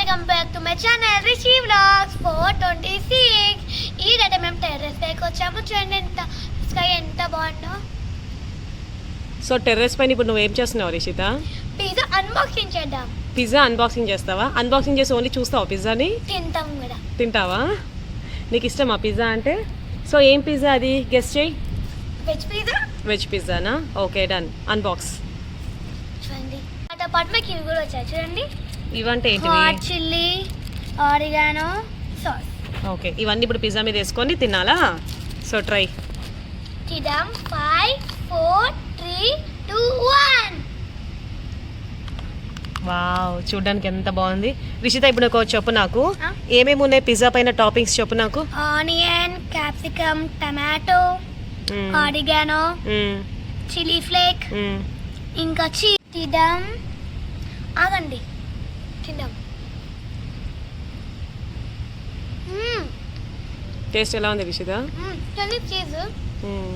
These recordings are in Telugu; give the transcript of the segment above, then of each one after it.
Welcome back to my channel Rishi vlogs 426. ఈ రోజు మేము టెర్రస్ పైకి వచ్చాము. చూడండి ఎంత స్కై ఎంత బాగుందో. సో టెర్రస్ పైన ఇప్పుడు నువ్వు ఏం చేస్తున్నావు రిషిత? పిజ్జా అన్బాక్సింగ్ చేద్దాం. పిజ్జా అన్బాక్సింగ్ చేస్తావా? అన్బాక్సింగ్ చేసి ఓన్లీ చూస్తావా పిజ్జాని? తింటాం కూడా. తింటావా? నీకు ఇష్టమా పిజ్జా అంటే? సో ఏం పిజ్జా అది గెస్ చేయి. Veg pizza. వెజ్ పిజ్జానా? Okay done. అన్బాక్స్. చూడండి అటు పాటు మాకు ఇవి కూడా వచ్చాయి. చూడండి ఇవంటే ఏంటివి? Hot chilli, oregano sauce. Okay ఇవన్నీ ఇప్పుడు పిజ్జా మీద వేసుకొని తినాలా? So try. తిందాం. 5 4 3 2 1. వావ్ చూడడానికి ఎంత బాగుంది. రిషిత ఇప్పుడు నాకు చెప్పు, నాకు ఆ? ఏమేమి ఉన్నాయి పిజ్జా పైన టాపింగ్స్ చెప్పు నాకు. ఆనియన్, క్యాప్సికమ్, టమాటో, మ్మ్. ఆరిగానో, మ్మ్. చిల్లీ ఫ్లేక్, మ్మ్. ఇంకా తిందాం. ఆగండి తిందాం. టేస్ట్ ఎలా ఉంది రిషిత? Chilli cheese. మ్మ్.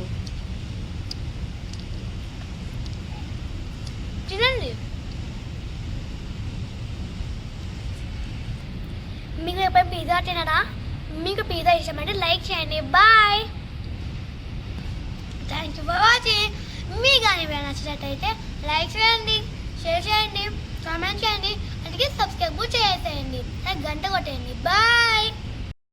తినండి. మీకు ఎప్పుడు పిజ్జా తినరా? మీకు పిజ్జా ఇష్టమంటే లైక్ చేయండి. Bye. Thank you for watching. మీ కానీ మీరు నచ్చినట్టయితే లైక్ చేయండి, షేర్ చేయండి, కామెంట్ చేయండి, అందుకే సబ్స్క్రైబ్ చేసేయండి, గంట కొట్టేయండి. బాయ్.